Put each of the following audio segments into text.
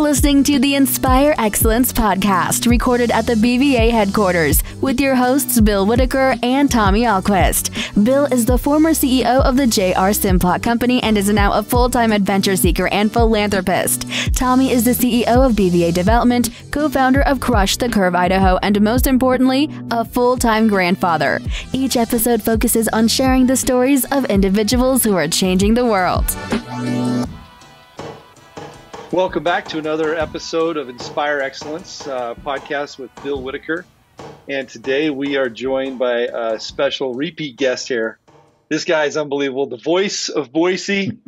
listening to the Inspire Excellence podcast, recorded at the BVA headquarters with your hosts, Bill Whitaker and Tommy Alquist. Bill is the former CEO of the J.R. Simplot Company and is now a full-time adventure seeker and philanthropist. Tommy is the CEO of BVA Development, co-founder of Crush the Curve, Idaho, and most importantly, a full-time grandfather. Each episode focuses on sharing the stories of individuals who are changing the world. Welcome back to another episode of Inspire Excellence podcast with Bill Whitaker. And today we are joined by a special repeat guest here. This guy is unbelievable. The voice of Boise,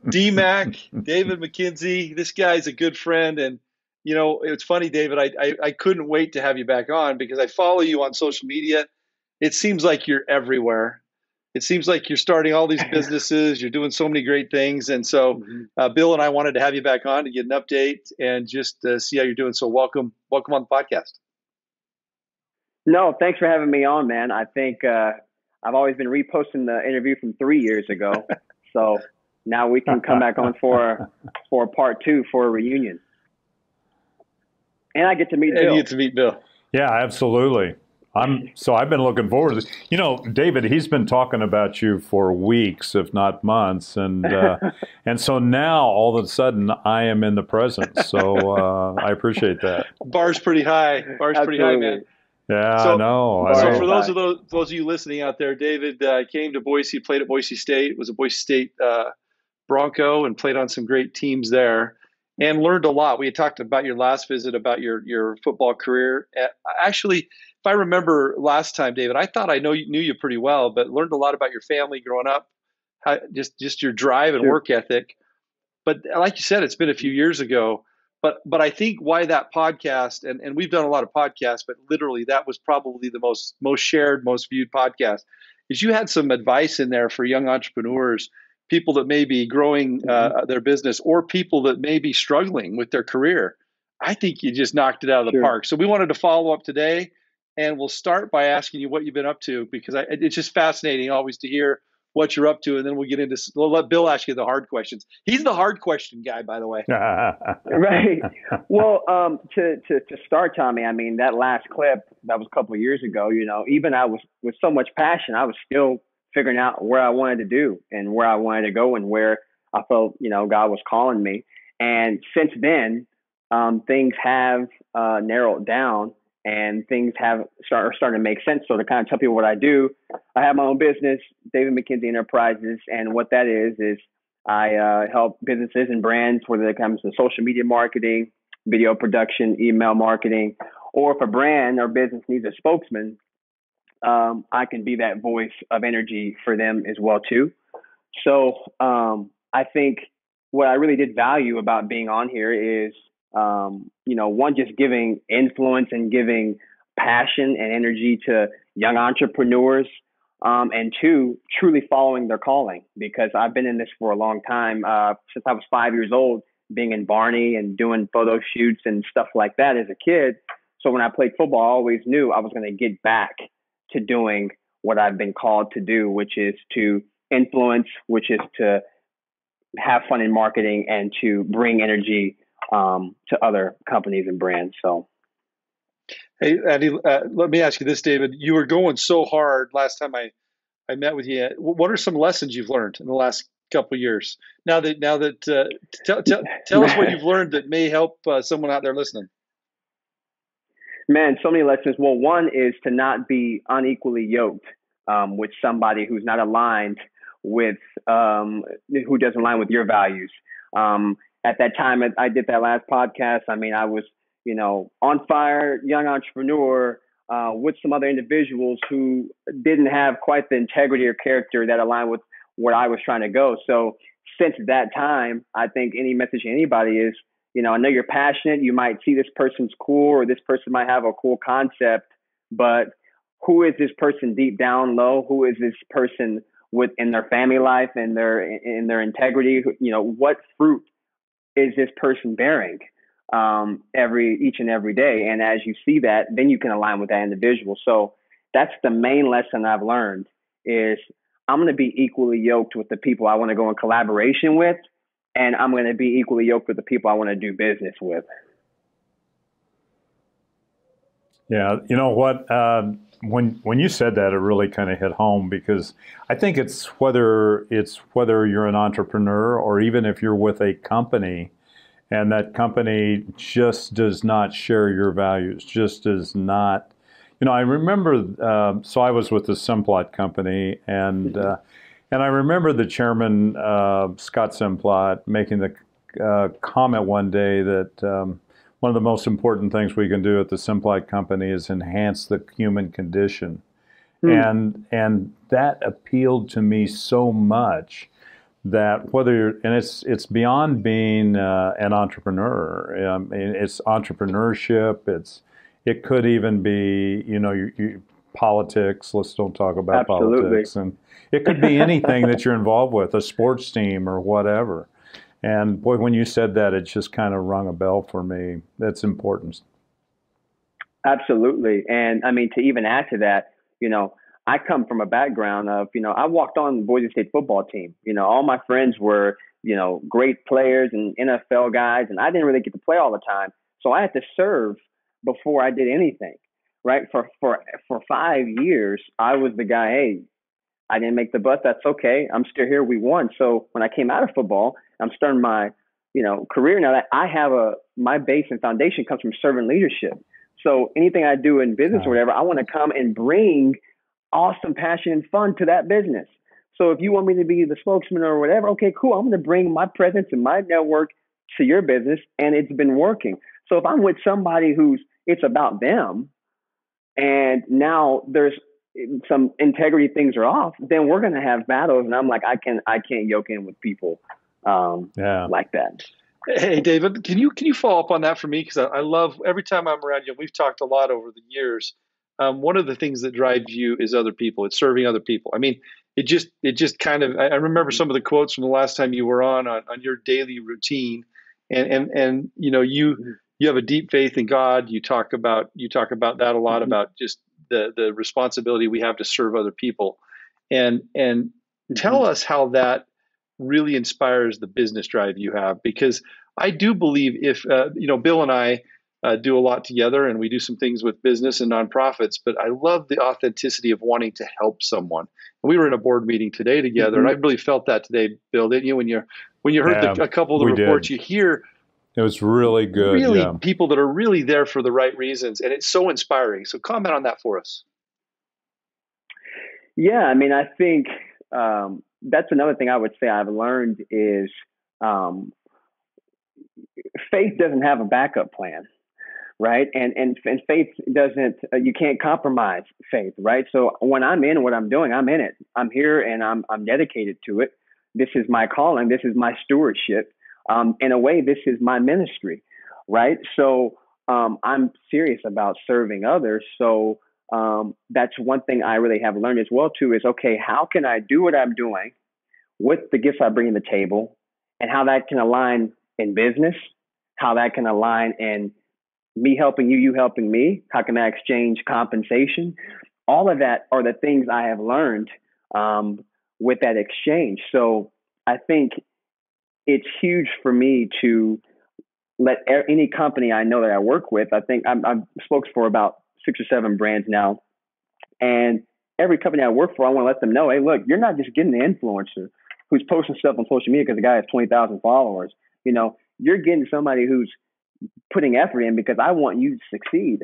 Dmac, David Mckinzie. This guy's a good friend. And, you know, it's funny, David, I couldn't wait to have you back on because I follow you on social media. It seems like you're everywhere. It seems like you're starting all these businesses. You're doing so many great things. And so Bill and I wanted to have you back on to get an update and just see how you're doing. So welcome on the podcast. No, thanks for having me on, man. I think I've always been reposting the interview from 3 years ago. So now we can come back on for part two for a reunion. And I get to meet Bill. And you get to meet Bill. Yeah, absolutely. I've been looking forward to this. You know, David, he's been talking about you for weeks, if not months, and and so now all of a sudden I am in the present. So I appreciate that. Bar's pretty high. Pretty high, man. Yeah, I know. So for those of you listening out there, David came to Boise, played at Boise State, was a Boise State Bronco, and played on some great teams there, and learned a lot. We had talked about your last visit about your football career. Actually, if I remember last time, David, I thought I knew you pretty well, but learned a lot about your family growing up, just your drive and work ethic. But like you said, it's been a few years ago. But I think why that podcast, and we've done a lot of podcasts, but literally that was probably the most shared, most viewed podcast, is you had some advice in there for young entrepreneurs, people that may be growing their business or people that may be struggling with their career. I think you just knocked it out of the park. So we wanted to follow up today. And we'll start by asking you what you've been up to, because it's just fascinating always to hear what you're up to. And then we'll let Bill ask you the hard questions. He's the hard question guy, by the way. Right. Well, to start, Tommy, I mean, that last clip, that was a couple of years ago, you know, even I was with so much passion, I was still figuring out where I wanted to do and where I wanted to go and where I felt, you know, God was calling me. And since then, things have narrowed down. And things are starting to make sense. So to kind of tell people what I do, I have my own business, David Mckinzie Enterprises. And what that is I help businesses and brands, whether it comes to social media marketing, video production, email marketing, or if a brand or business needs a spokesman, I can be that voice of energy for them as well, too. So I think what I really did value about being on here is, you know, one, just giving influence and giving passion and energy to young entrepreneurs, and two, truly following their calling, because I've been in this for a long time, since I was 5 years old, being in Barney and doing photo shoots and stuff like that as a kid. So when I played football, I always knew I was going to get back to doing what I've been called to do, which is to influence, which is to have fun in marketing and to bring energy to other companies and brands. So, hey, Andy, let me ask you this, David. You were going so hard last time I met with you. What are some lessons you've learned in the last couple of years? Now that tell us what you've learned that may help someone out there listening. Man, so many lessons. Well, one is to not be unequally yoked with somebody who's not aligned with, who doesn't align with your values. At that time, I did that last podcast. I mean, I was, you know, on fire, young entrepreneur with some other individuals who didn't have quite the integrity or character that aligned with where I was trying to go. So since that time, I think any message to anybody is, you know, I know you're passionate. You might see this person's cool or this person might have a cool concept, but who is this person deep down low? Who is this person within their family life and their integrity? You know, what fruit is this person bearing each and every day? And as you see that, then you can align with that individual. So that's the main lesson I've learned is I'm going to be equally yoked with the people I want to go in collaboration with, and I'm going to be equally yoked with the people I want to do business with. Yeah, you know what? When you said that, it really kind of hit home, because I think it's whether you're an entrepreneur or even if you're with a company, and that company just does not share your values, just does not. You know, I remember. So I was with the Simplot company, and I remember the chairman, Scott Simplot, making the comment one day that. One of the most important things we can do at the Simplot company is enhance the human condition. And that appealed to me so much that whether you're, and it's beyond being an entrepreneur. It's entrepreneurship. It could even be, you know, politics. Let's don't talk about politics. And it could be anything that you're involved with, a sports team or whatever. And boy, when you said that, it just kind of rung a bell for me. That's important. Absolutely. And I mean, to even add to that, you know, I come from a background of, you know, I walked on the Boise State football team. You know, all my friends were, you know, great players and NFL guys, and I didn't really get to play all the time. So I had to serve before I did anything, right? For 5 years, I was the guy, hey, I didn't make the bus. That's okay. I'm still here. We won. So when I came out of football, I'm starting my, you know, career now. That I have my base and foundation comes from servant leadership. So anything I do in business or whatever, I want to come and bring awesome passion and fun to that business. So if you want me to be the spokesman or whatever, okay, cool. I'm going to bring my presence and my network to your business, and it's been working. So if I'm with somebody it's about them, and now there's some integrity things are off, then we're going to have battles. And I'm like, I can't yoke in with people like that. Hey, David, can you follow up on that for me? Because I love every time I'm around you. We've talked a lot over the years. One of the things that drives you is other people. It's serving other people. I mean, it just kind of. I remember some of the quotes from the last time you were on your daily routine, and you know you have a deep faith in God. You talk about that a lot, about just the responsibility we have to serve other people, and tell us how that really inspires the business drive you have. Because I do believe if you know, Bill and I do a lot together, and we do some things with business and nonprofits, but I love the authenticity of wanting to help someone. And we were in a board meeting today together, and I really felt that today, Bill, didn't you? When you heard a couple of the reports, you hear. It was really good. Really, people that are really there for the right reasons, and it's so inspiring. So comment on that for us. Yeah, I mean, I think that's another thing I would say I've learned is faith doesn't have a backup plan, right? And faith doesn't. You can't compromise faith, right? So when I'm in what I'm doing, I'm in it. I'm here, and I'm dedicated to it. This is my calling. This is my stewardship. In a way, this is my ministry, right? So I'm serious about serving others. So that's one thing I really have learned as well, too, is, okay, how can I do what I'm doing with the gifts I bring to the table, and how that can align in business, how that can align in me helping you, you helping me, how can I exchange compensation? All of that are the things I have learned with that exchange. So I think it's huge for me to let any company I know that I work with. I think I'm spokes for about 6 or 7 brands now. And every company I work for, I want to let them know, hey, look, you're not just getting the influencer who's posting stuff on social media because the guy has 20,000 followers. You know, you're getting somebody who's putting effort in because I want you to succeed.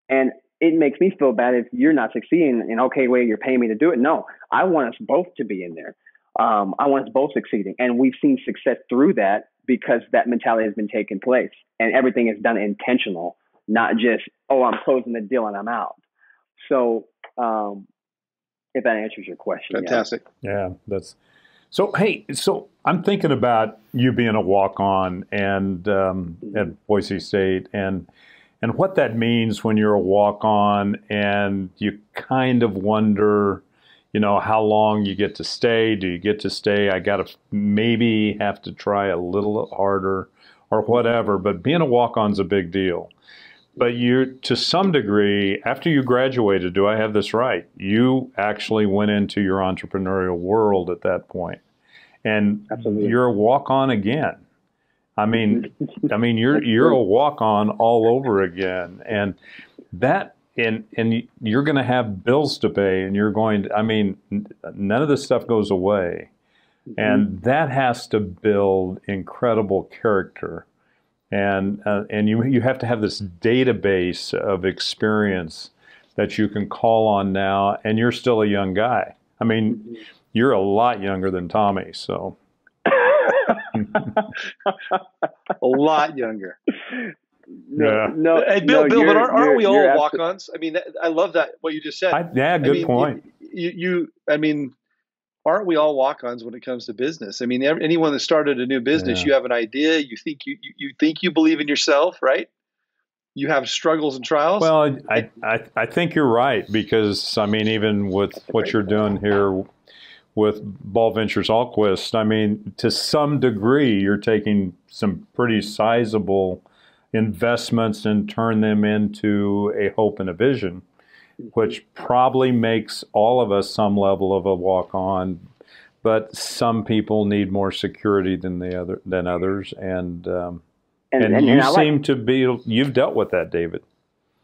And it makes me feel bad if you're not succeeding and, okay, wait, you're paying me to do it. No, I want us both to be in there. I want us both succeeding. And we've seen success through that because that mentality has been taking place, and everything is done intentional, not just, oh, I'm closing the deal and I'm out. So if that answers your question. Fantastic. Yeah, that's so. Hey, so I'm thinking about you being a walk-on and at Boise State, and what that means when you're a walk-on, and you kind of wonder, you know, how long you get to stay. Do you get to stay? I got to maybe have to try a little harder or whatever. But being a walk-on's a big deal. But you, to some degree, after you graduated, do I have this right? You actually went into your entrepreneurial world at that point. and Absolutely. you're a walk-on again. I mean, you're a walk-on all over again, and that, and you're going to have bills to pay, and you're going to, I mean, none of this stuff goes away, and that has to build incredible character, and you have to have this database of experience that you can call on now, and you're still a young guy. I mean, you're a lot younger than Tommy, so. A lot younger. No. Hey, Bill, but aren't we all absolutely. walk-ons? I mean, I love that, what you just said. Good point. I mean, aren't we all walk-ons when it comes to business? I mean, anyone that started a new business, you have an idea, you think you believe in yourself, right? You have struggles and trials. Well, I think you're right, because I mean, even with what you're doing here with Ball Ventures Allquist, I mean, to some degree, you're taking some pretty sizable investments and turn them into a hope and a vision, which probably makes all of us some level of a walk-on. But some people need more security than others, and you seem to be. You've dealt with that, David.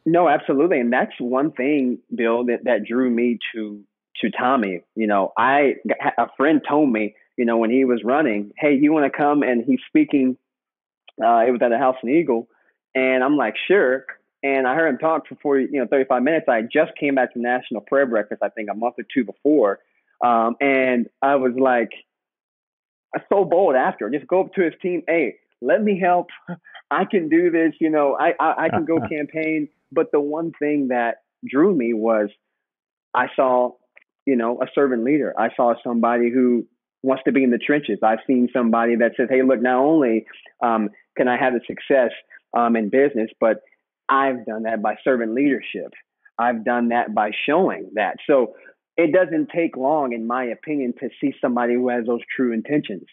No, absolutely, and that's one thing, Bill, that drew me to Tommy. You know, a friend told me, you know, when he was running, hey, you want to come? And he's speaking. It was at a House and Eagle, and I'm like, sure. And I heard him talk for 35 minutes. I just came back from National Prayer Breakfast, I think a month or two before, and I was like, so bold after. Just go up to his team, hey, let me help. I can do this. You know, I can go campaign. But the one thing that drew me was I saw, you know, a servant leader. I saw somebody who wants to be in the trenches. I've seen somebody that says, hey, look, not only can I have the success in business, but I've done that by servant leadership. I've done that by showing that. So it doesn't take long, in my opinion, to see somebody who has those true intentions.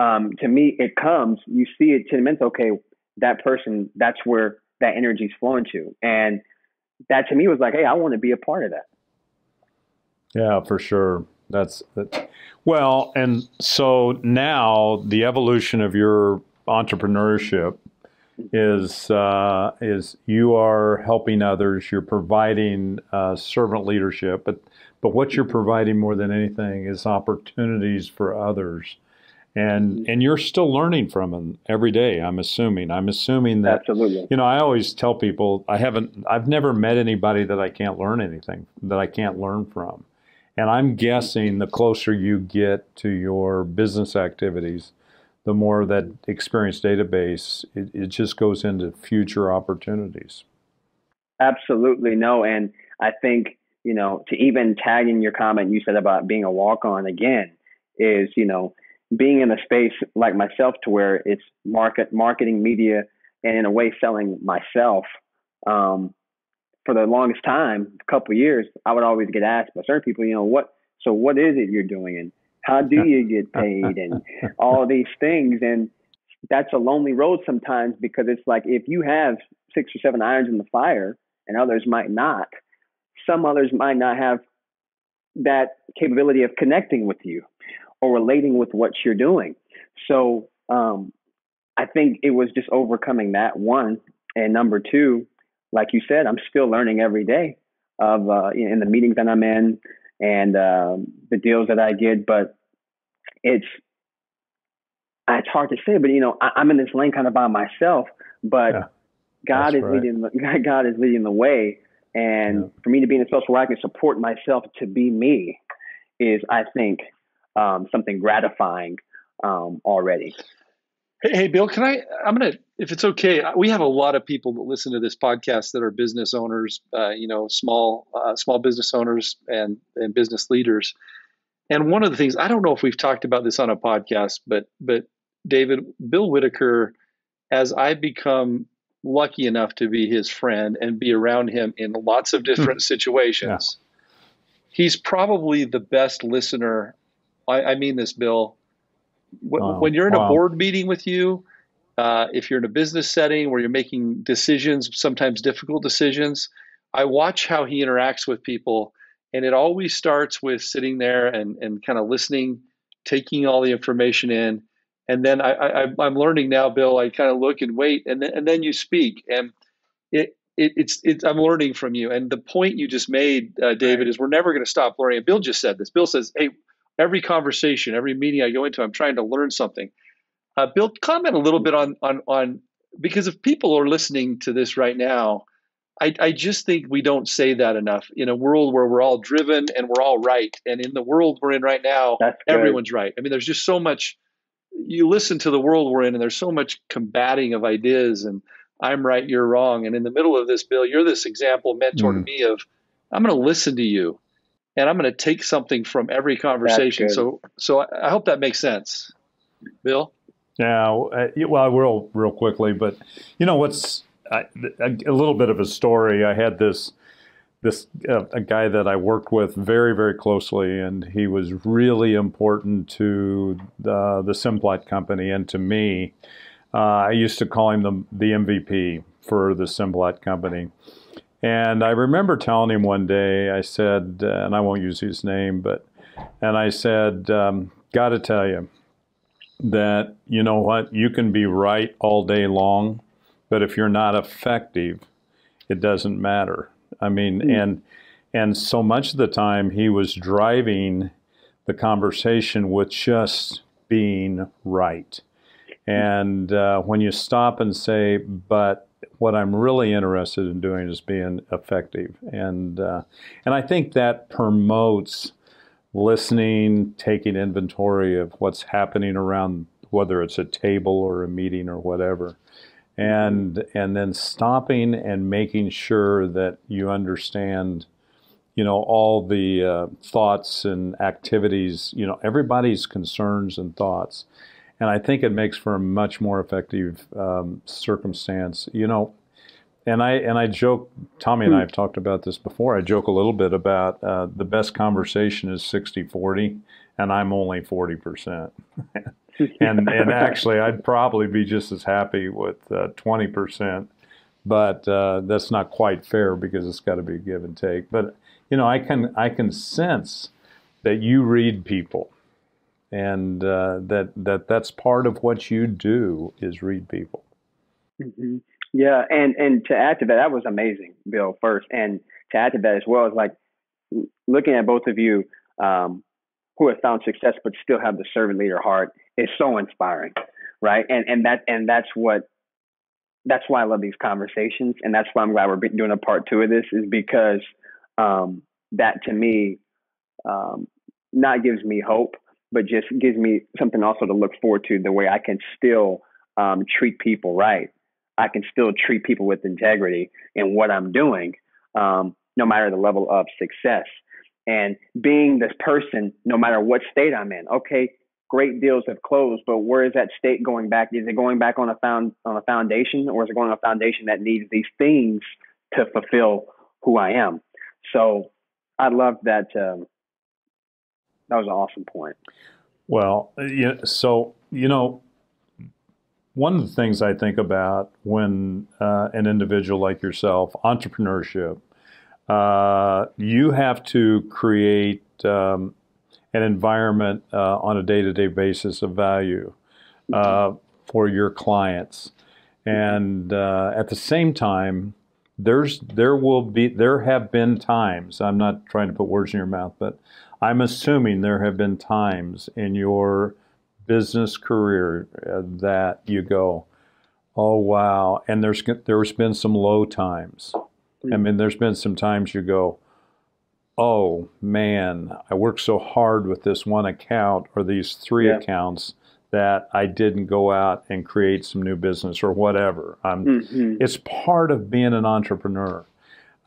To me, it comes, you see it 10 minutes, okay, that person, that's where that energy is flowing to. And that to me was like, hey, I want to be a part of that. Yeah, for sure. That's well, and so now the evolution of your entrepreneurship is you are helping others, you're providing servant leadership, but what you're providing more than anything is opportunities for others, and you're still learning from them every day. I'm assuming that. Absolutely. You know, I always tell people I've never met anybody that I can't learn from. And I'm guessing the closer you get to your business activities, the more that experience database, it just goes into future opportunities. Absolutely. No. And I think, you know, to even tag in your comment you said about being a walk-on again is, you know, being in a space like myself to where it's marketing, media, and in a way selling myself. For the longest time, a couple of years, I would always get asked by certain people, you know, what is it you're doing, and how do you get paid, and all these things. And that's a lonely road sometimes, because it's like, if you have 6 or 7 irons in the fire and others might not, some others might not have that capability of connecting with you or relating with what you're doing. So I think it was just overcoming that, one. And number two, like you said, I'm still learning every day of in the meetings that I'm in and the deals that I get. But it's hard to say. But you know, I'm in this lane kind of by myself. But God is leading. God is leading the way. And for me to be in a space where I can support myself to be me is, I think, something gratifying already. Hey, Bill, I'm going to, if it's okay, we have a lot of people that listen to this podcast that are business owners, small business owners and business leaders. And one of the things, I don't know if we've talked about this on a podcast, but David, Bill Whitaker, as I've become lucky enough to be his friend and be around him in lots of different situations, he's probably the best listener. I mean this, Bill. When you're in a board meeting with you, if you're in a business setting where you're making decisions, sometimes difficult decisions, I watch how he interacts with people, and it always starts with sitting there and kind of listening taking all the information in. And then I'm learning now, Bill, I kind of look and wait, and then you speak. And it's I'm learning from you. And the point you just made, David, is we're never going to stop learning. And Bill just said this. Bill says, hey, every conversation, every meeting I go into, I'm trying to learn something. Bill, comment a little bit on because if people are listening to this right now, I just think we don't say that enough in a world where we're all driven and we're all right. And in the world we're in right now, everyone's right. I mean, there's just so much, you listen to the world we're in, and there's so much combating of ideas and I'm right, you're wrong. And in the middle of this, Bill, you're this example mentor to me of, I'm going to listen to you and I'm going to take something from every conversation. So I hope that makes sense. Bill? Yeah, well, real quickly, but you know what's a little bit of a story. I had this a guy that I worked with very, very closely, and he was really important to the Simplot company and to me. I used to call him the MVP for the Simplot company. And I remember telling him one day, I said, and I won't use his name, and I said, got to tell you that, you know what, you can be right all day long, but if you're not effective, it doesn't matter. I mean, and so much of the time he was driving the conversation with just being right. And when you stop and say, but what I'm really interested in doing is being effective. And I think that promotes listening, taking inventory of what's happening around, whether it's a table or a meeting or whatever. And then stopping and making sure that you understand, you know, all the thoughts and activities, you know, everybody's concerns and thoughts. And I think it makes for a much more effective circumstance, you know. And I joke, Tommy and I have talked about this before. I joke a little bit about the best conversation is 60-40, and I'm only 40%. and actually, I'd probably be just as happy with 20%, but that's not quite fair because it's got to be give and take. But you know, I can sense that you read people, and that's part of what you do is read people. Mm-hmm. Yeah, and to add to that was amazing, Bill, first. And to add to that as well is like looking at both of you who have found success but still have the servant leader heart is so inspiring, right? And that's why I love these conversations, and that's why I'm glad we're doing a part 2 of this, is because that to me not gives me hope, but just gives me something also to look forward to, the way I can still treat people right. I can still treat people with integrity in what I'm doing, no matter the level of success. And being this person, no matter what state I'm in, okay, great deals have closed, but where is that state going back? Is it going back on a foundation, or is it going on a foundation that needs these things to fulfill who I am? So I love that. That was an awesome point. Well, yeah, so, you know, one of the things I think about when an individual like yourself, entrepreneurship, you have to create an environment on a day-to-day basis of value for your clients. And at the same time, there have been times, I'm not trying to put words in your mouth, but I'm assuming there have been times in your business career that you go, oh wow, and there's been some low times. I mean, there's been some times you go, oh man, I worked so hard with this one account or these 3 accounts that I didn't go out and create some new business or whatever. It's part of being an entrepreneur.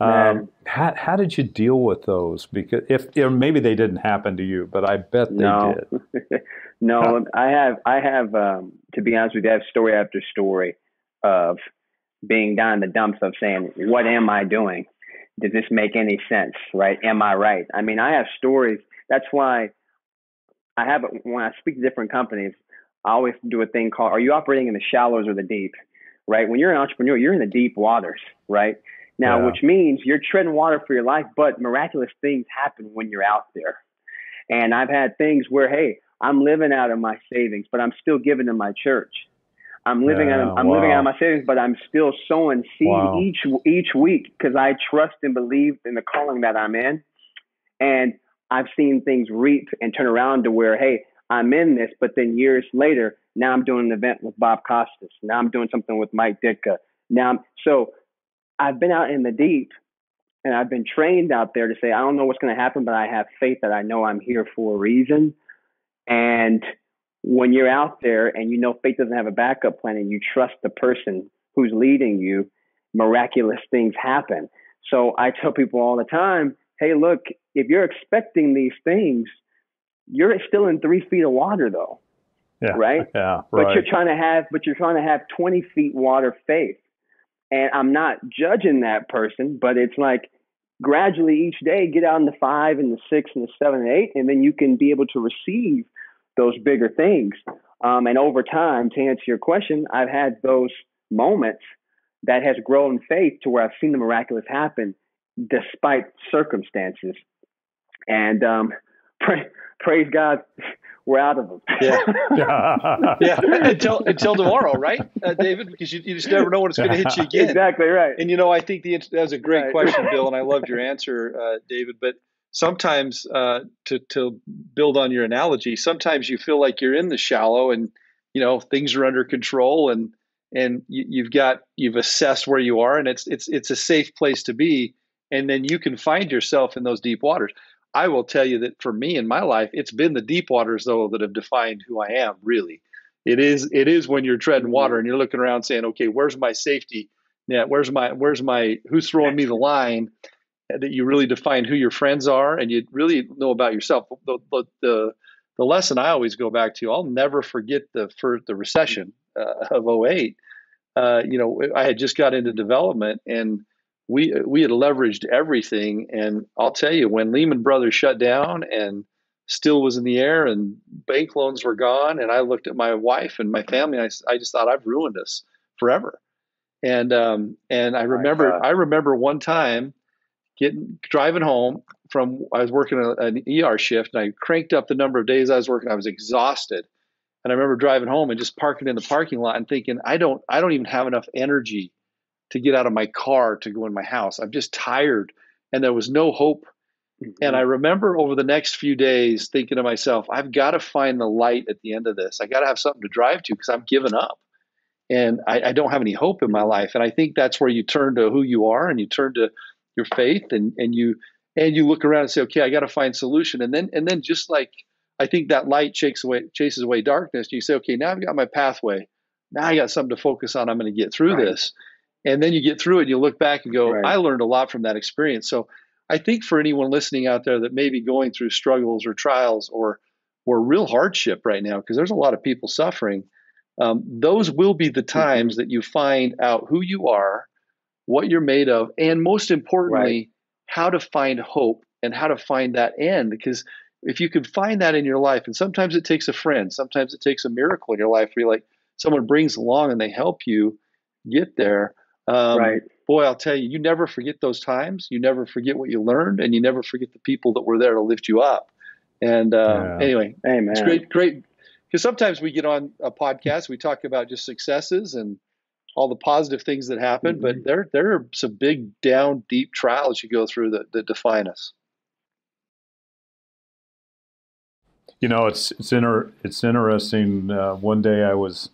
How did you deal with those? Because if maybe they didn't happen to you, but I bet they did. No, I have to be honest with you, I have story after story of being down in the dumps of saying, what am I doing? Does this make any sense? Right? Am I right? I mean, I have stories. That's why when I speak to different companies, I always do a thing called, are you operating in the shallows or the deep? Right? When you're an entrepreneur, you're in the deep waters, right? Now, which means you're treading water for your life, but miraculous things happen when you're out there. And I've had things where, hey, I'm living out of my savings, but I'm still giving to my church. I'm living out of my savings, but I'm still sowing seed each week because I trust and believe in the calling that I'm in. And I've seen things reap and turn around to where, hey, I'm in this, but then years later, now I'm doing an event with Bob Costas. Now I'm doing something with Mike Ditka. So I've been out in the deep, and I've been trained out there to say, I don't know what's going to happen, but I have faith that I know I'm here for a reason. And when you're out there and you know faith doesn't have a backup plan and you trust the person who's leading you, miraculous things happen. So I tell people all the time, hey, look, if you're expecting these things, you're still in 3 feet of water though. Yeah, right? Yeah, but right. you're trying to have 20 feet water faith. And I'm not judging that person, but it's like gradually each day get out in the 5 and the 6 and the 7 and 8, and then you can be able to receive those bigger things. And over time, to answer your question, I've had those moments that has grown faith to where I've seen the miraculous happen despite circumstances. And praise God, we're out of them. Yeah. Until tomorrow, right, David? Because you just never know when it's going to hit you again. Exactly right. And I think that was a great question, Bill, and I loved your answer, David. But sometimes, to build on your analogy, sometimes you feel like you're in the shallow, and things are under control, and you've assessed where you are, and it's a safe place to be, and then you can find yourself in those deep waters. I will tell you that for me in my life, it's been the deep waters though that have defined who I am. Really, it is when you're treading water and you're looking around saying, okay, where's my safety net? Where's my who's throwing me the line? That you really define who your friends are, and you really know about yourself. The lesson I always go back to, I'll never forget the recession of '08. I had just got into development, and we had leveraged everything. And I'll tell you, when Lehman Brothers shut down and still was in the air and bank loans were gone, and I looked at my wife and my family, and I just thought, I've ruined us forever. And I remember one time driving home I was working an ER shift, and I cranked up the number of days I was working. I was exhausted. And I remember driving home and just parking in the parking lot and thinking, I don't even have enough energy to get out of my car to go in my house. I'm just tired, and there was no hope. Mm-hmm. And I remember over the next few days thinking to myself, I've got to find the light at the end of this. I got to have something to drive to because I'm giving up, and I don't have any hope in my life. And I think that's where you turn to who you are, and you turn to your faith, and you look around and say, okay, I got to find solution. And then just like, I think that light chases away darkness. You say, okay, now I've got my pathway. Now I got something to focus on. I'm going to get through this. And then you get through it and you look back and go, I learned a lot from that experience. So I think for anyone listening out there that may be going through struggles or trials or real hardship right now, because there's a lot of people suffering, those will be the times that you find out who you are, what you're made of, and most importantly, how to find hope and how to find that end. Because if you can find that in your life, and sometimes it takes a friend, sometimes it takes a miracle in your life where you're like, someone brings along and they help you get there. Boy, I'll tell you, you never forget those times. You never forget what you learned, and you never forget the people that were there to lift you up. And anyway, Amen. It's great. Because sometimes we get on a podcast, we talk about just successes and all the positive things that happen, but there are some big, down, deep trials you go through that define us. It's interesting. One day I was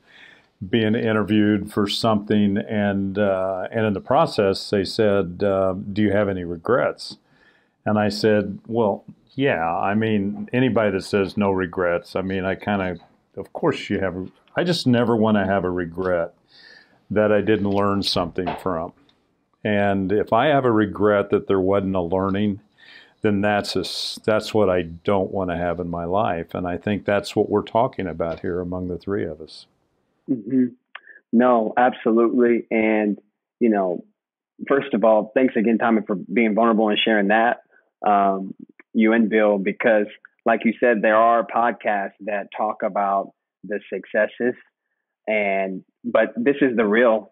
being interviewed for something, and in the process they said, do you have any regrets? And I said, well, yeah, I mean, anybody that says no regrets, I mean, of course you have, I just never want to have a regret that I didn't learn something from. And if I have a regret that there wasn't a learning, then that's what I don't want to have in my life. And I think that's what we're talking about here among the three of us. Mm-hmm. No, absolutely. And, first of all, thanks again, Tommy, for being vulnerable and sharing that, you and Bill, because like you said, there are podcasts that talk about the successes, but this is the real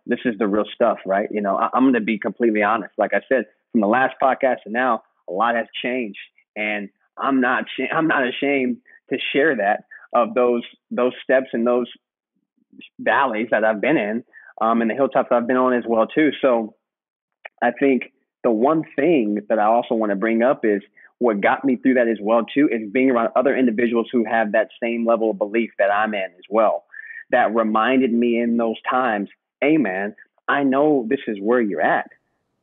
stuff, right? I'm going to be completely honest. Like I said, from the last podcast to now, a lot has changed, and I'm not ashamed to share that. those steps and those valleys that I've been in, and the hilltops I've been on as well too. So I think the one thing that I also want to bring up is what got me through that as well too is being around other individuals who have that same level of belief that I'm in as well. That reminded me in those times, hey man, I know this is where you're at.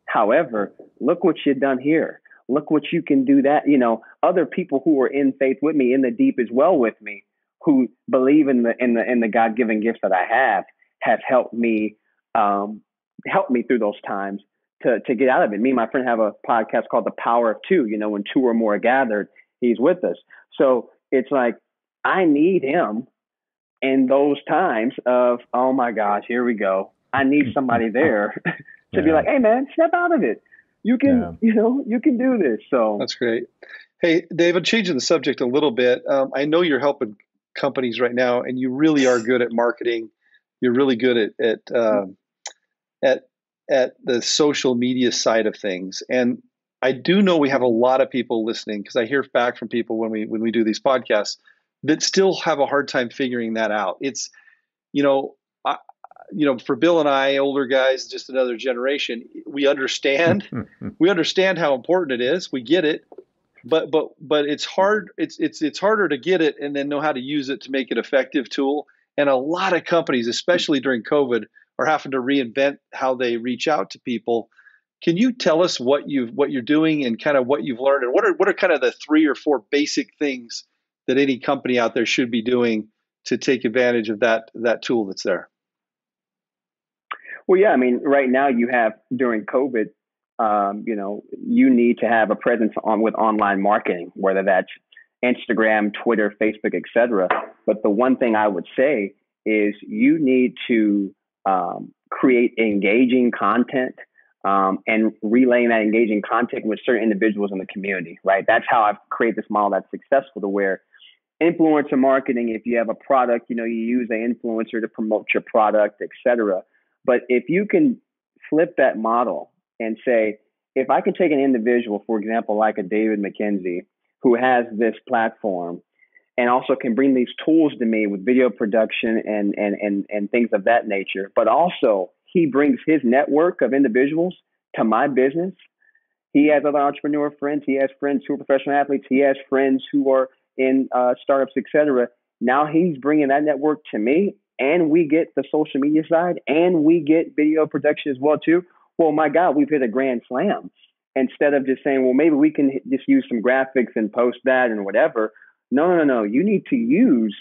However, look what you've done here. Look what you can do that. You know, other people who are in faith with me, in the deep as well with me, who believe in the God-given gifts that I have helped me through those times to get out of it. Me and my friend have a podcast called The Power of Two. You know, when two or more are gathered, he's with us. So it's like, I need him in those times of, oh my gosh, here we go. I need somebody there to be like, hey man, step out of it. You can, you can do this. So that's great. Hey, David, changing the subject a little bit. I know you're helping companies right now, and you really are good at marketing. You're really good at the social media side of things. And I do know we have a lot of people listening, because I hear back from people when we do these podcasts that still have a hard time figuring that out. It's, for Bill and I, older guys, just another generation, we understand how important it is. We get it, but it's hard. It's harder to get it and then know how to use it to make it an effective tool. And a lot of companies, especially during COVID, are having to reinvent how they reach out to people. Can you tell us what you're doing and kind of what you've learned, and what are kind of the 3 or 4 basic things that any company out there should be doing to take advantage of that tool that's there? Well, yeah, I mean, right now you have, during COVID, you need to have a presence with online marketing, whether that's Instagram, Twitter, Facebook, etc. But the one thing I would say is you need to create engaging content and relaying that engaging content with certain individuals in the community, right? That's how I've created this model that's successful, to where influencer marketing, if you have a product, you use an influencer to promote your product, etc. But if you can flip that model and say, if I can take an individual, for example, like a David Mckinzie, who has this platform and also can bring these tools to me with video production and things of that nature, but also he brings his network of individuals to my business. He has other entrepreneur friends. He has friends who are professional athletes. He has friends who are in startups, etc. Now he's bringing that network to me, and we get the social media side, and we get video production as well too. Well, my God, we've hit a grand slam. Instead of just saying, well, maybe we can just use some graphics and post that and whatever. No. You need to use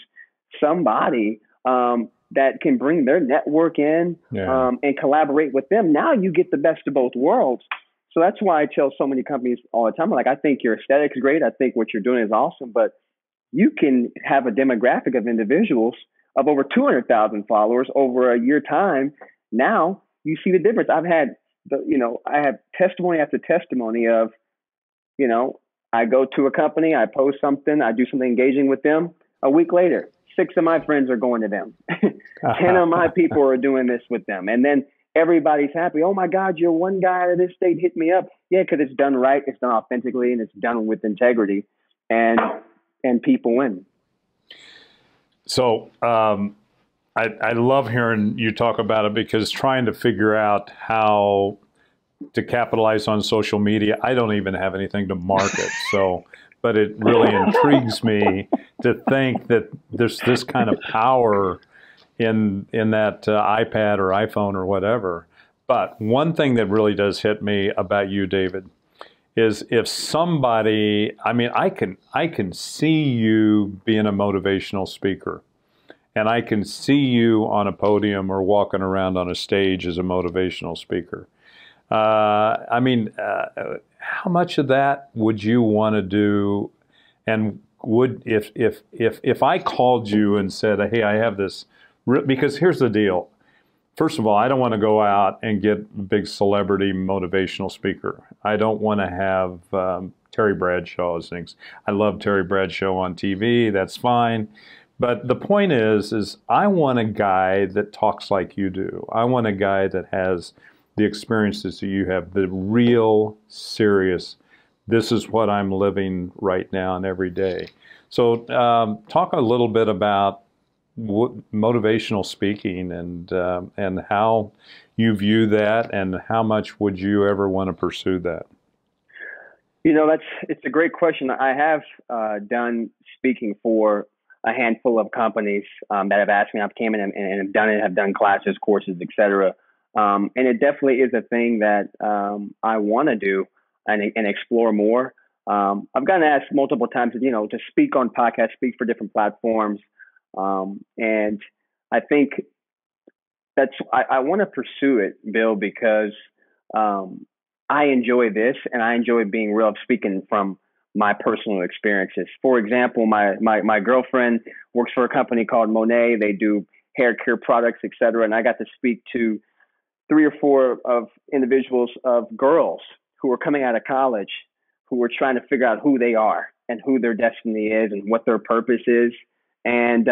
somebody that can bring their network in and collaborate with them. Now you get the best of both worlds. So that's why I tell so many companies all the time, like, I think your aesthetic is great. I think what you're doing is awesome, but you can have a demographic of individuals of over 200,000 followers over a year time. Now you see the difference. I have testimony after testimony of, I go to a company, I post something, I do something engaging with them. A week later, 6 of my friends are going to them. 10 of my people are doing this with them. And then everybody's happy. Oh my God, you're one guy out of this state, hit me up. Yeah, because it's done right, it's done authentically, and it's done with integrity, and people win. So I love hearing you talk about it, because trying to figure out how to capitalize on social media, I don't even have anything to market. But it really intrigues me to think that there's this kind of power in that iPad or iPhone or whatever. But one thing that really does hit me about you, David, is if somebody, I can see you being a motivational speaker, and I can see you on a podium or walking around on a stage as a motivational speaker. How much of that would you want to do? And if I called you and said, hey, I have this, because here's the deal. First of all, I don't want to go out and get a big celebrity motivational speaker. I don't want to have Terry Bradshaw's things. I love Terry Bradshaw on TV. That's fine. But the point is I want a guy that talks like you do. I want a guy that has the experiences that you have, the real serious, this is what I'm living right now and every day. So talk a little bit about motivational speaking and how you view that, and how much would you ever want to pursue that? It's a great question. I have done speaking for a handful of companies that have asked me. I've came in and have done it, have done classes, courses, etc. And it definitely is a thing that I want to do and explore more. I've gotten asked multiple times, to speak on podcasts, speak for different platforms. And I think I want to pursue it, Bill, because I enjoy this, and I enjoy being real, speaking from my personal experiences. For example, my girlfriend works for a company called Monet. They do hair care products, et cetera. And I got to speak to 3 or 4 of individuals, of girls who were coming out of college, who were trying to figure out who they are and who their destiny is and what their purpose is. And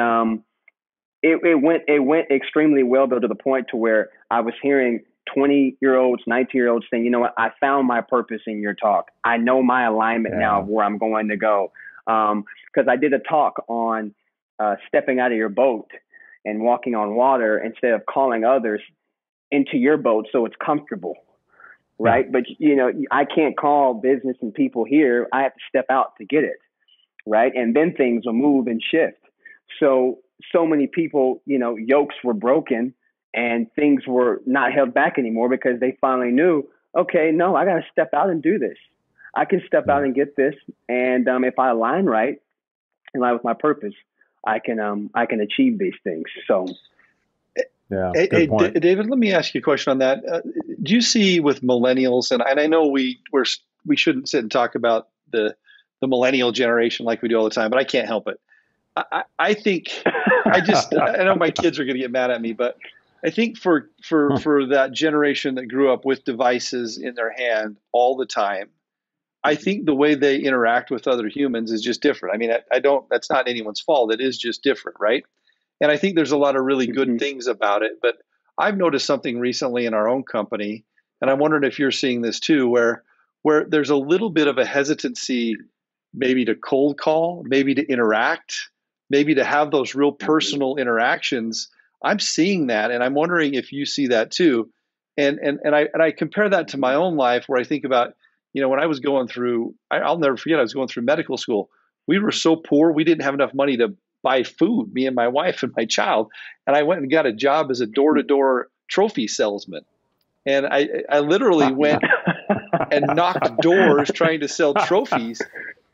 it went extremely well, though, to the point to where I was hearing 20-year-olds, 19-year-olds saying, you know what, I found my purpose in your talk. I know my alignment now of where I'm going to go. Because I did a talk on stepping out of your boat and walking on water instead of calling others into your boat so it's comfortable, right? But, I can't call business and people here. I have to step out to get it, right? And then things will move and shift. So many people, yokes were broken, and things were not held back anymore because they finally knew, okay, no, I got to step out and do this. I can step out and get this. And if I align right, align with my purpose, I can achieve these things. So, hey, David, let me ask you a question on that. Do you see with millennials, and I know we shouldn't sit and talk about the millennial generation like we do all the time, but I can't help it. I think I know my kids are going to get mad at me, but I think for that generation that grew up with devices in their hand all the time, I think the way they interact with other humans is just different. I mean, that's not anyone's fault. It is just different, right? And I think there's a lot of really good things about it. But I've noticed something recently in our own company, and I'm wondering if you're seeing this too, where there's a little bit of a hesitancy, maybe to cold call, maybe to interact, maybe to have those real personal interactions. I'm seeing that, and I'm wondering if you see that too. And I compare that to my own life, where I think about, when I was going through, I'll never forget, I was going through medical school. We were so poor, we didn't have enough money to buy food, me and my wife and my child. And I went and got a job as a door-to-door trophy salesman. And I literally went and knocked doors trying to sell trophies.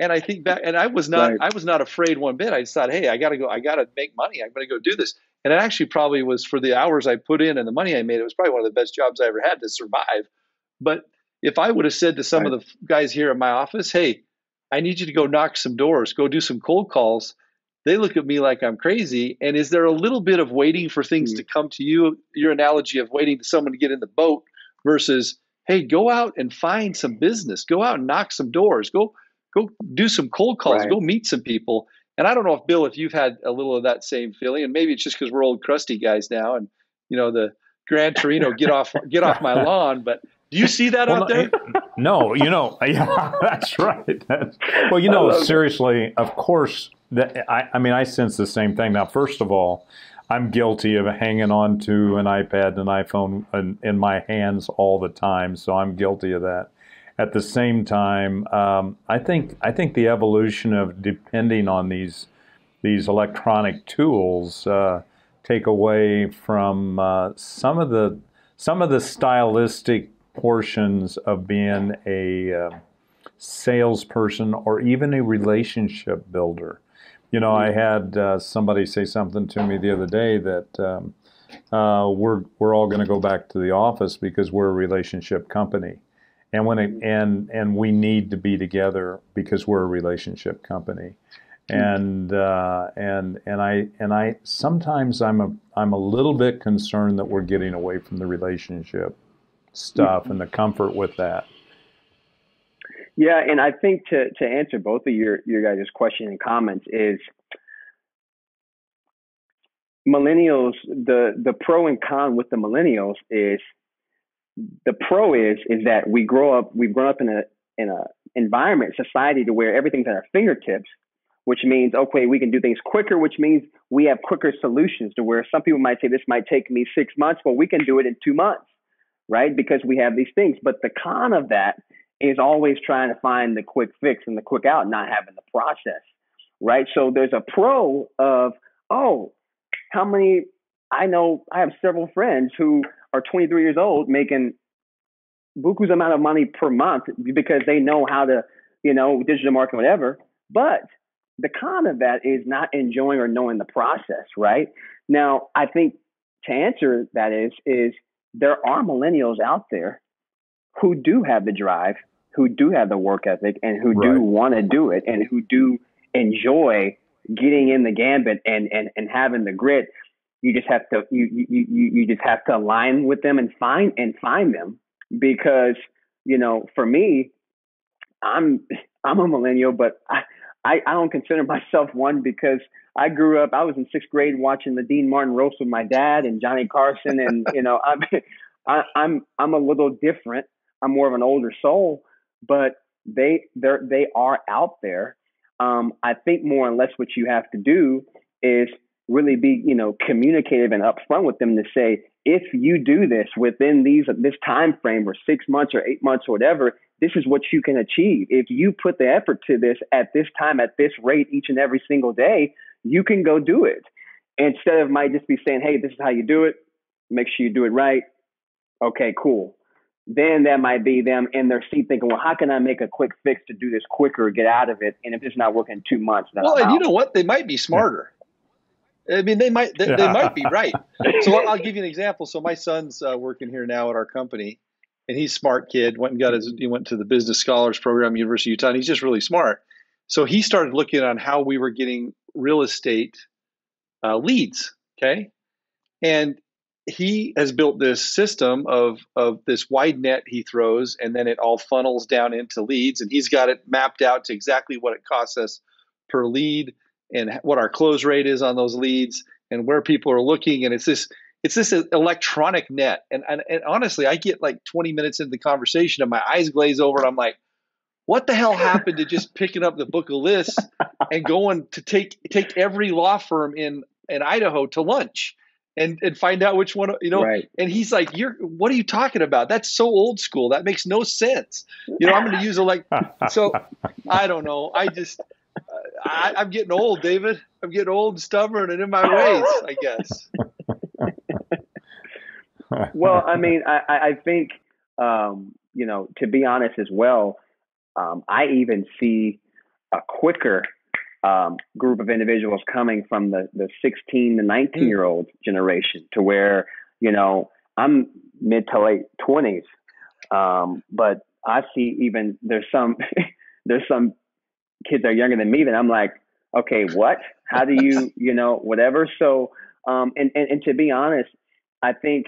And I think back, and I was not afraid one bit. I just thought, hey, I got to make money. I'm going to go do this. And it actually probably was, for the hours I put in and the money I made, it was probably one of the best jobs I ever had to survive. But if I would have said to some of the guys here in my office, hey, I need you to go knock some doors, go do some cold calls, they look at me like I'm crazy. And is there a little bit of waiting for things to come to you, your analogy of waiting for someone to get in the boat, versus, hey, go out and find some business, go out and knock some doors, go do some cold calls, go meet some people. And I don't know if, Bill, if you've had a little of that same feeling, and maybe it's just because we're old crusty guys now, and the Gran Torino, get off my lawn. But do you see that out there? No, yeah, that's right. Well, seriously, of course, I sense the same thing. Now, first of all, I'm guilty of hanging on to an iPad and an iPhone in my hands all the time, so I'm guilty of that. At the same time, I think the evolution of depending on these electronic tools take away from some of the stylistic portions of being a salesperson or even a relationship builder. I had somebody say something to me the other day that we're all going to go back to the office because we're a relationship company. And we need to be together because we're a relationship company, and I sometimes I'm a little bit concerned that we're getting away from the relationship stuff and the comfort with that. Yeah, and I think to answer both of your guys' question and comments is millennials. The pro and con with the millennials is, the pro is that we've grown up in a environment, society, to where everything's at our fingertips, which means, okay, we can do things quicker, which means we have quicker solutions to where some people might say this might take me 6 months, but we can do it in 2 months, right? Because we have these things. But the con of that is always trying to find the quick fix and the quick out, not having the process, right? So there's a pro of, I have several friends who are 23 years old making buku's amount of money per month because they know how to, digital marketing, whatever. But the con of that is not enjoying or knowing the process, right? Now, I think to answer that is there are millennials out there who do have the drive, who do have the work ethic, and who do want to do it, and who do enjoy getting in the gambit and having the grit. You just have to you just have to align with them and find them, because for me, I'm a millennial, but I don't consider myself one, because I was in 6th grade watching the Dean Martin roast with my dad and Johnny Carson, and I'm a little different. I'm more of an older soul, but they are out there. I think more or less what you have to do is really be communicative and upfront with them to say, if you do this within this time frame, or 6 months or 8 months or whatever, this is what you can achieve. If you put the effort to this at this time, at this rate, each and every single day, you can go do it. Instead of might just be saying, hey, this is how you do it. Make sure you do it right. Okay, cool. Then that might be them in their seat thinking, well, how can I make a quick fix to do this quicker, get out of it? And if it's not working in 2 months, then and you know what? They might be smarter. I mean, they might be right. So I'll give you an example. So my son's working here now at our company, and he's a smart kid. He went to the Business Scholars Program, University of Utah, and he's just really smart. So he started looking on how we were getting real estate leads. Okay, and he has built this system of this wide net he throws, and then it all funnels down into leads, and he's got it mapped out to exactly what it costs us per lead, and what our close rate is on those leads, and where people are looking. And it's this electronic net. And honestly, I get like 20 minutes into the conversation and my eyes glaze over, and I'm like, what the hell happened to just picking up the book of lists and going to take every law firm in Idaho to lunch and find out which one, Right. And he's like, what are you talking about? That's so old school. That makes no sense. I'm going to use so I don't know. I'm getting old, David. I'm getting old and stubborn and in my ways, I guess. Well, I mean, I think, to be honest as well, I even see a quicker group of individuals coming from the 16 to 19-year-old generation, to where, I'm mid to late 20s. But I see even there's some kids that are younger than me that I'm like, okay, what? How do you, whatever. So, and to be honest, I think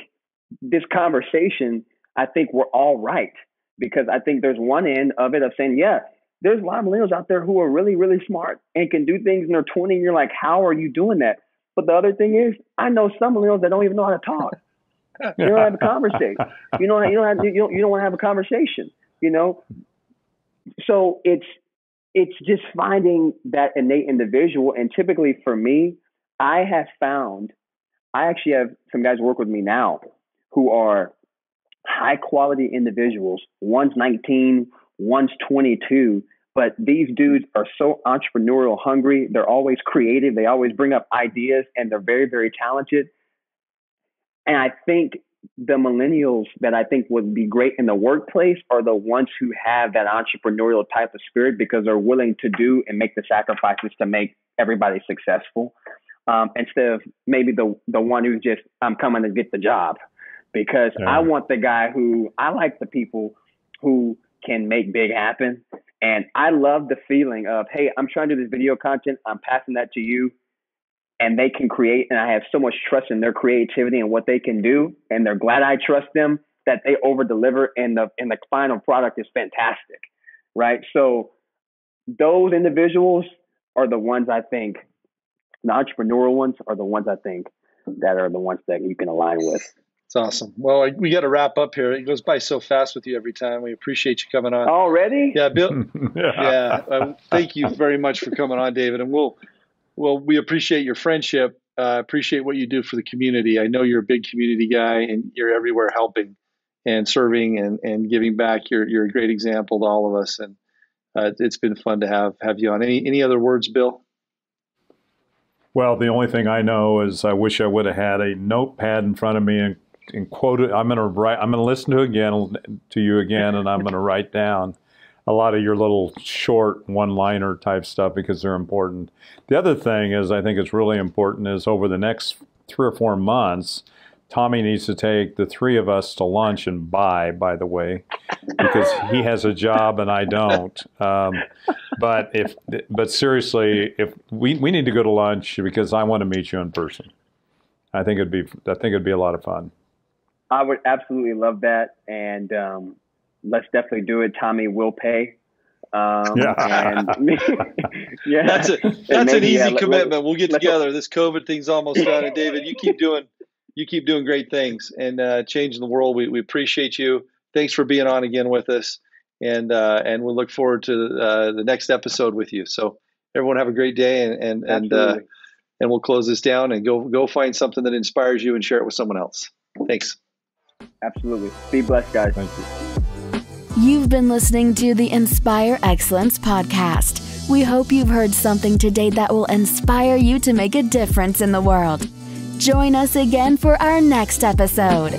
this conversation, I think we're all right, because I think there's one end of it of saying, yeah, there's a lot of millennials out there who are really, really smart and can do things in their 20s. And you're like, how are you doing that? But the other thing is, I know some millennials that don't even know how to talk. You don't have a conversation. You don't want to have a conversation, So it's just finding that innate individual. And typically for me, I actually have some guys who work with me now who are high quality individuals. One's 19, one's 22, but these dudes are so entrepreneurial hungry. They're always creative. They always bring up ideas, and they're very, very talented. And I think the millennials that I think would be great in the workplace are the ones who have that entrepreneurial type of spirit, because they're willing to do and make the sacrifices to make everybody successful. Instead of maybe the one who's just, I'm coming to get the job. Because I want the guy I like the people who can make big happen. And I love the feeling of, hey, I'm trying to do this video content. I'm passing that to you, and they can create. And I have so much trust in their creativity and what they can do. And they're glad I trust them, that they over deliver. And the final product is fantastic. Right. So those individuals are the ones I think, the entrepreneurial ones are the ones I think that are the ones that you can align with. It's awesome. Well, we got to wrap up here. It goes by so fast with you every time. We appreciate you coming on. Already? Yeah, Bill. Thank you very much for coming on, David. And we appreciate your friendship. Appreciate what you do for the community. I know you're a big community guy, and you're everywhere helping and serving and giving back. You're a great example to all of us, and it's been fun to have you on. Any other words, Bill? Well, the only thing I know is I wish I would have had a notepad in front of me and quote it. I'm going to listen to you again, and I'm going to write down a lot of your little short one-liner type stuff because they're important. The other thing is I think it's really important is over the next 3 or 4 months, Tommy needs to take the 3 of us to lunch and by the way, because he has a job and I don't. But seriously, if we need to go to lunch because I want to meet you in person. I think it'd be a lot of fun. I would absolutely love that, and let's definitely do it. Tommy will pay. Yeah, that's an easy commitment. We'll get together. This COVID thing's almost done, and David, you keep doing great things and changing the world. We appreciate you. Thanks for being on again with us, and we'll look forward to the next episode with you. So everyone have a great day, and we'll close this down and go find something that inspires you and share it with someone else. Thanks. Absolutely. Be blessed, guys. Thank you. You've been listening to the Inspire Excellence podcast. We hope you've heard something today that will inspire you to make a difference in the world. Join us again for our next episode.